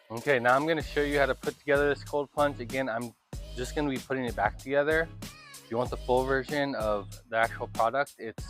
Okay, now I'm going to show you how to put together this cold plunge. Again, I'm just going to be putting it back together. If you want the full version of the actual product, it's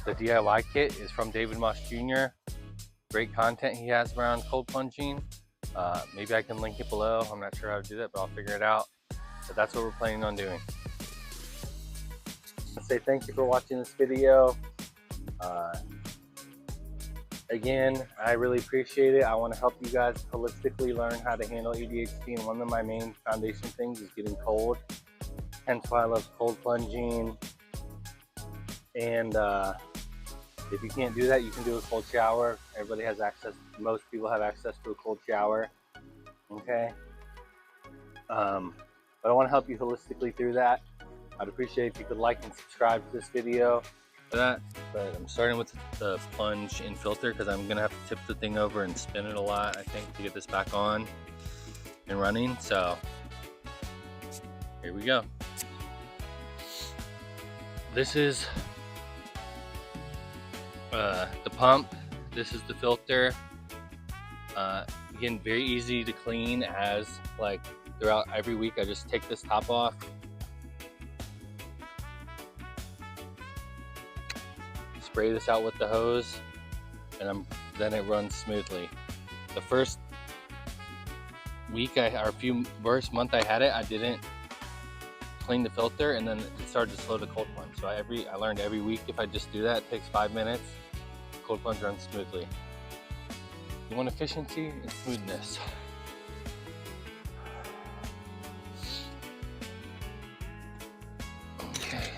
the DIY kit is from David Moss Jr. Great content he has around cold plunging. Maybe I can link it below. I'm not sure how to do that, but I'll figure it out. But that's what we're planning on doing. I'll say thank you for watching this video. Again, I really appreciate it. I want to help you guys holistically learn how to handle ADHD, and one of my main foundation things is getting cold. Hence why I love cold plunging. And if you can't do that, you can do a cold shower. Everybody has access, most people have access to a cold shower. Okay? But I want to help you holistically through that. I'd appreciate if you could like and subscribe to this video for that. But I'm starting with the plunge in filter because I'm gonna have to tip the thing over and spin it a lot, I think, to get this back on and running. So here we go. This is the pump. This is the filter. Again, very easy to clean, as like throughout every week I just take this top off. Spray this out with the hose, and then it runs smoothly. The first week first month I had it, I didn't clean the filter, and then it started to slow the cold plunge. So I learned every week if I just do that, it takes 5 minutes, cold plunge runs smoothly. You want efficiency and smoothness. Okay.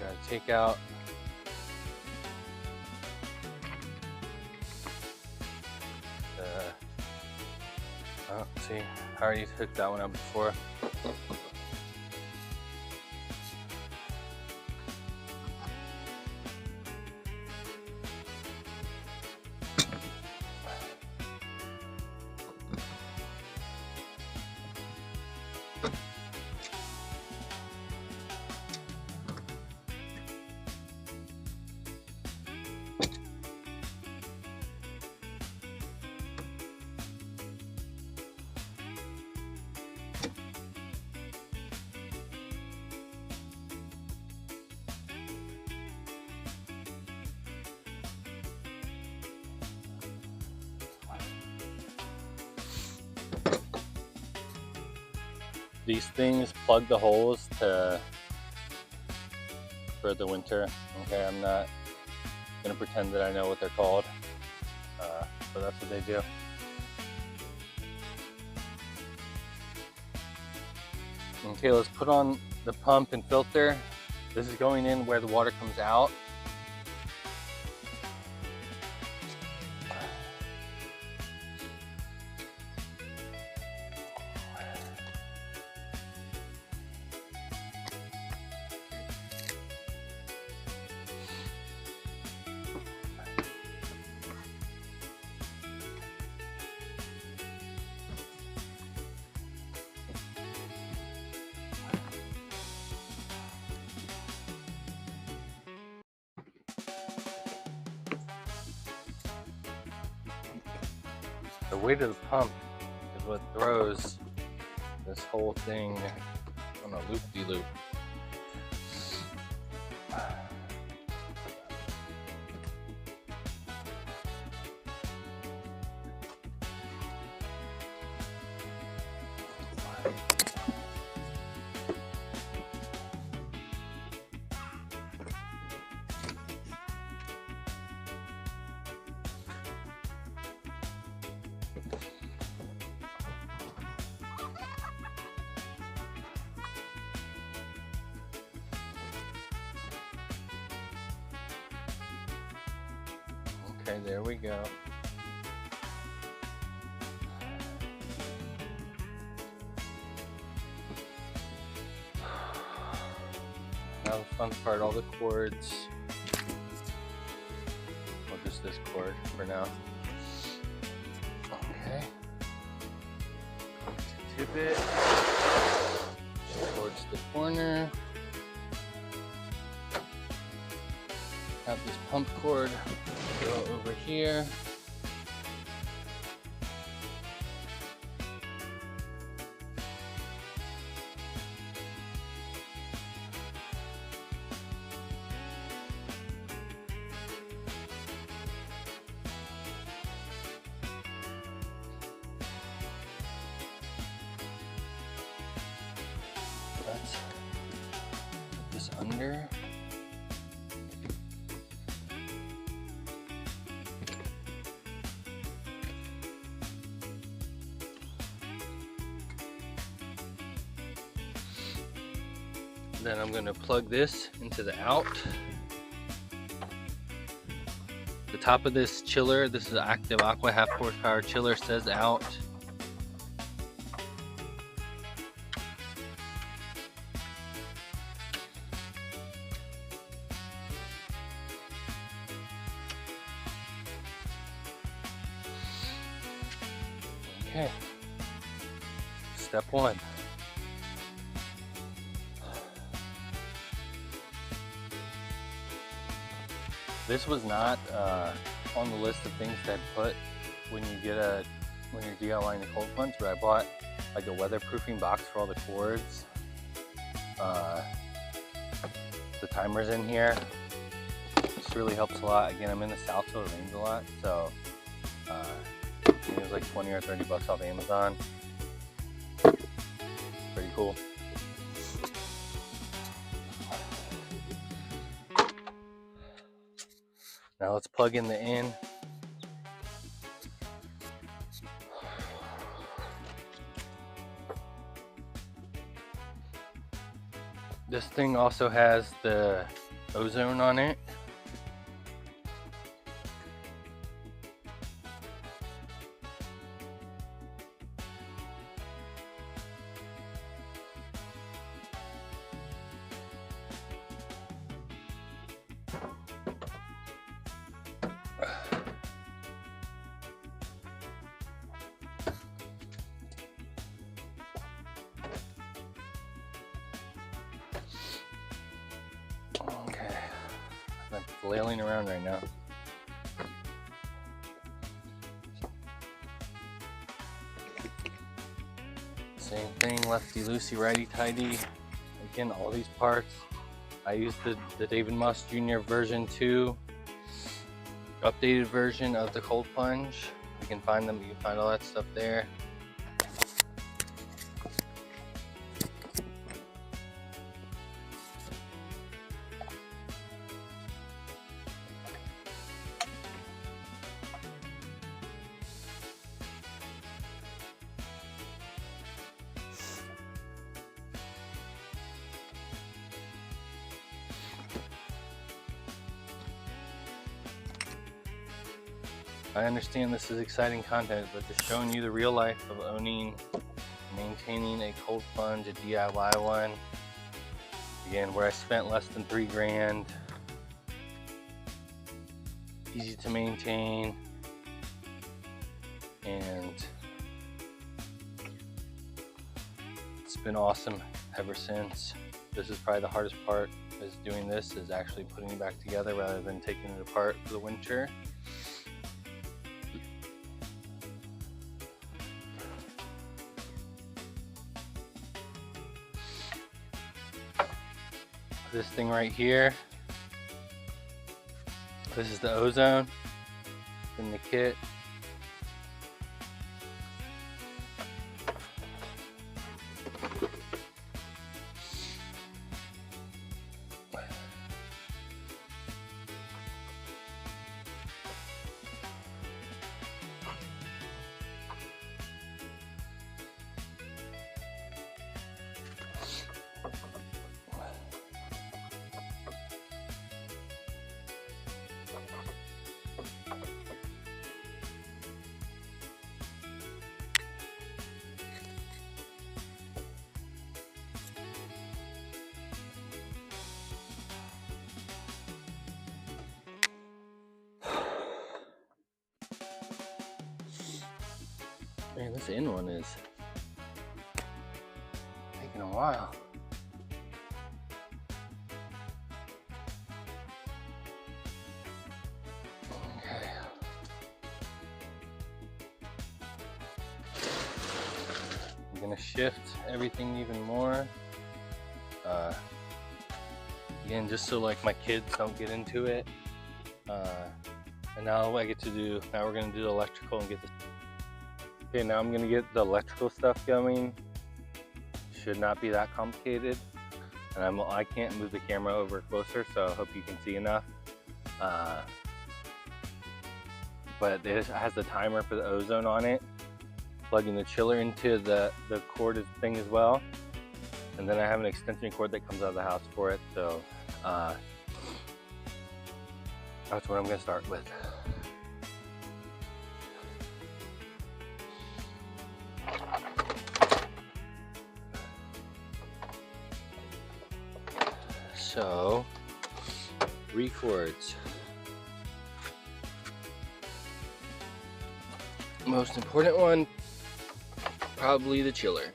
Gotta take out see, I already took that one out before. These things plug the holes for the winter. Okay, I'm not gonna pretend that I know what they're called, but that's what they do. Okay, let's put on the pump and filter. This is going in where the water comes out. The weight of the pump is what throws this whole thing on a loop-de-loop. Okay, there we go. Now the fun part, all the cords. Well, just this cord for now. Okay. Tip it towards the corner. Have this pump cord go over here. Let's put this under. Then I'm going to plug this into the out. The top of this chiller, this is active aqua half horsepower chiller, says out. Okay, step one. This was not on the list of things to put when you're DIYing a cold plunge, but I bought like a weatherproofing box for all the cords. The timer's in here. This really helps a lot. Again, I'm in the south, so it rains a lot. So it was like 20 or 30 bucks off Amazon. Pretty cool. Now let's plug in the in. This thing also has the ozone on it. I'm flailing around right now. Same thing, lefty loosey, righty tighty. Again, all these parts. I used the David Moss Jr. version 2, updated version of the cold plunge. You can find them, you can find all that stuff there. I understand this is exciting content, but just showing you the real life of owning, maintaining a cold plunge, a DIY one. Again, where I spent less than $3 grand. Easy to maintain, and it's been awesome ever since. This is probably the hardest part, is doing this, is actually putting it back together rather than taking it apart for the winter. This thing right here, this is the ozone in the kit. Man, this in one is taking a while. gonna shift everything even more. Again, just so like my kids don't get into it. And now we're gonna do the electrical and get this. Okay, now I'm gonna get the electrical stuff going. Should not be that complicated. And I can't move the camera over closer, so I hope you can see enough. But it has the timer for the ozone on it. Plugging the chiller into the cord thing as well. And then I have an extension cord that comes out of the house for it. So that's what I'm gonna start with. So, 3 cords. Most important one, probably the chiller.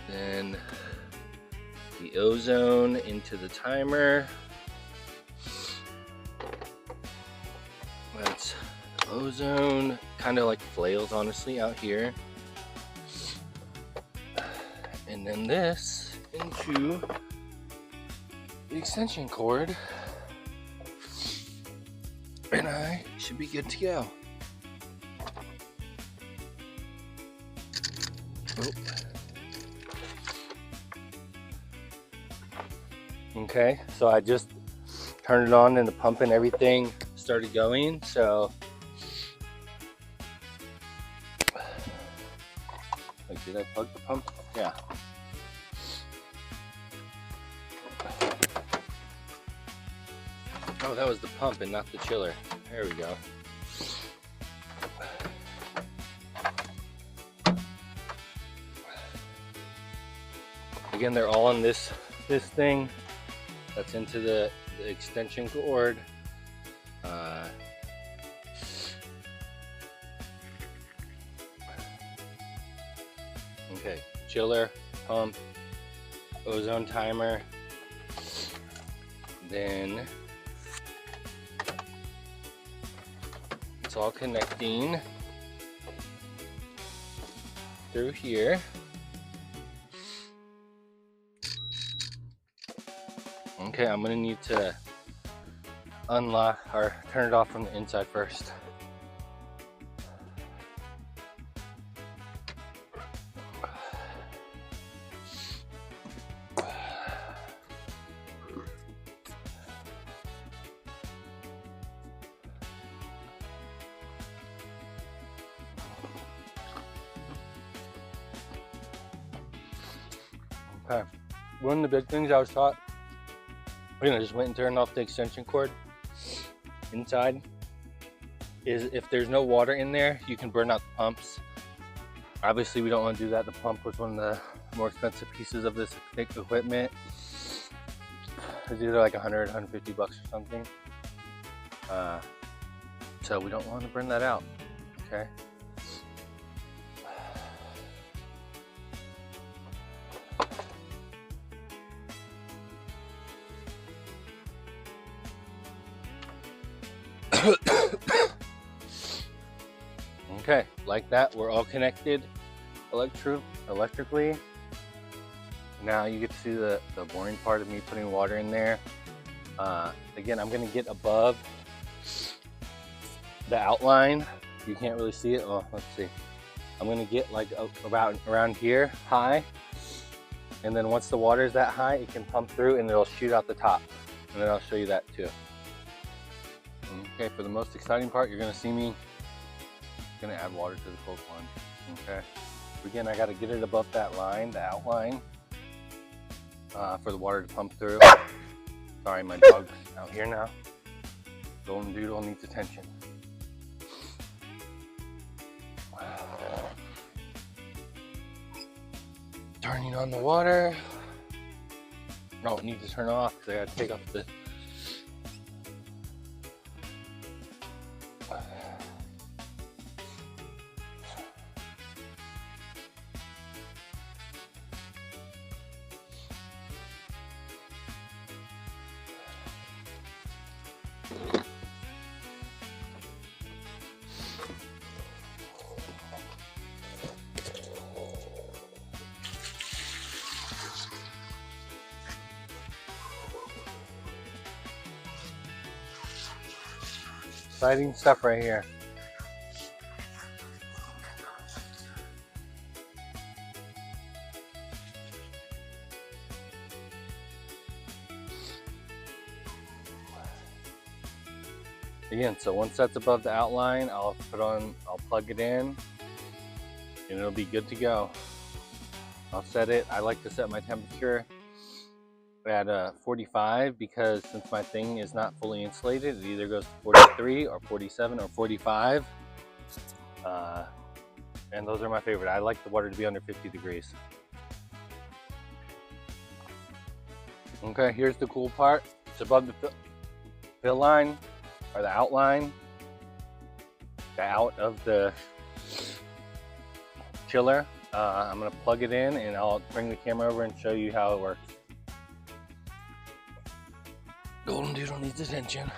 Then the ozone into the timer. That's ozone, kind of like flails honestly out here. And then this into the extension cord. And I should be good to go. Oh. Okay, so I just turned it on and the pump and everything started going. So, wait, did I plug the pump? Yeah. Oh, that was the pump and not the chiller. There we go. Again, they're all on this thing that's into the extension cord. Okay, chiller, pump, ozone timer, then it's all connecting through here. Okay, I'm gonna need to unlock or turn it off from the inside first. Okay, one of the big things I was taught, I just went and turned off the extension cord inside, is if there's no water in there, you can burn out the pumps. Obviously, we don't want to do that. The pump was one of the more expensive pieces of this equipment. It's either like 100, 150 bucks or something. So we don't want to burn that out, okay? Okay, like that, we're all connected electrically. Now you get to see the boring part of me putting water in there. Again, I'm gonna get above the outline. You can't really see it. Oh, let's see. I'm gonna get like about around here high, and then once the water is that high, it can pump through and it'll shoot out the top. And then I'll show you that too. Okay, for the most exciting part, you're gonna see me gonna add water to the cold plunge. Okay, again, I got to get it above that line, the outline, for the water to pump through. Sorry, my dog's out here now. Golden Doodle needs attention. Turning on the water. No, need to turn off because I got to take off the. Exciting stuff right here. Again, so once that's above the outline, I'll plug it in, and it'll be good to go. I'll set it. I like to set my temperature at 45 because since my thing is not fully insulated, it either goes to 43 or 47 or 45. And those are my favorite. I like the water to be under 50 degrees. Okay, here's the cool part. It's above the fill line, or the outline, out of the chiller. I'm gonna plug it in and I'll bring the camera over and show you how it works. Golden Doodle needs attention.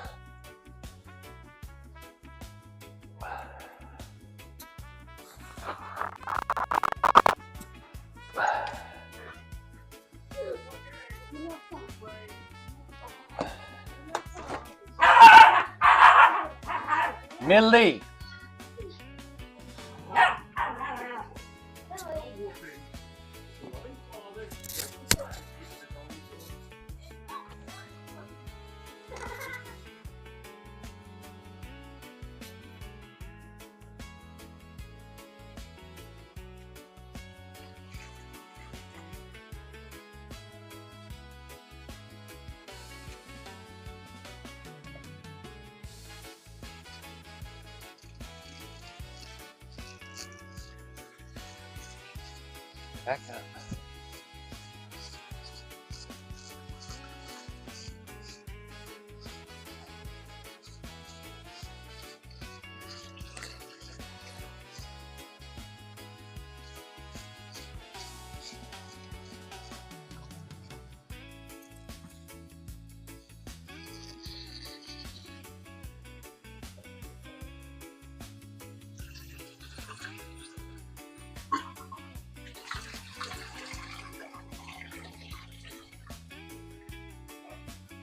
Millie! Back up.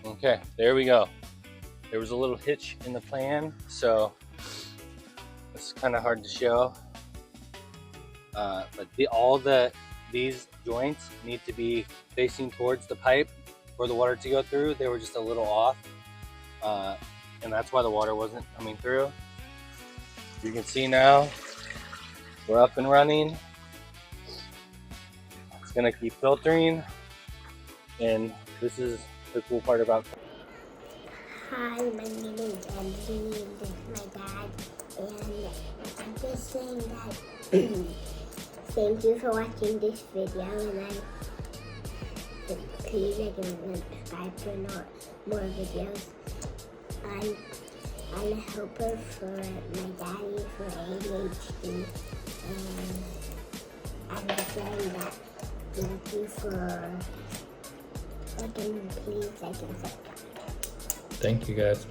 Okay, there we go. There was a little hitch in the plan, so it's kind of hard to show. But these joints need to be facing towards the pipe for the water to go through. They were just a little off, and that's why the water wasn't coming through. You can see now we're up and running. It's gonna keep filtering, and this is the cool part about. Hi, my name is Emily, and this is my dad, and I'm just saying that thank you for watching this video, and please subscribe for more videos. I'm a helper for my daddy for ADHD, and I'm just saying that thank you for please like and subscribe. Thank you guys.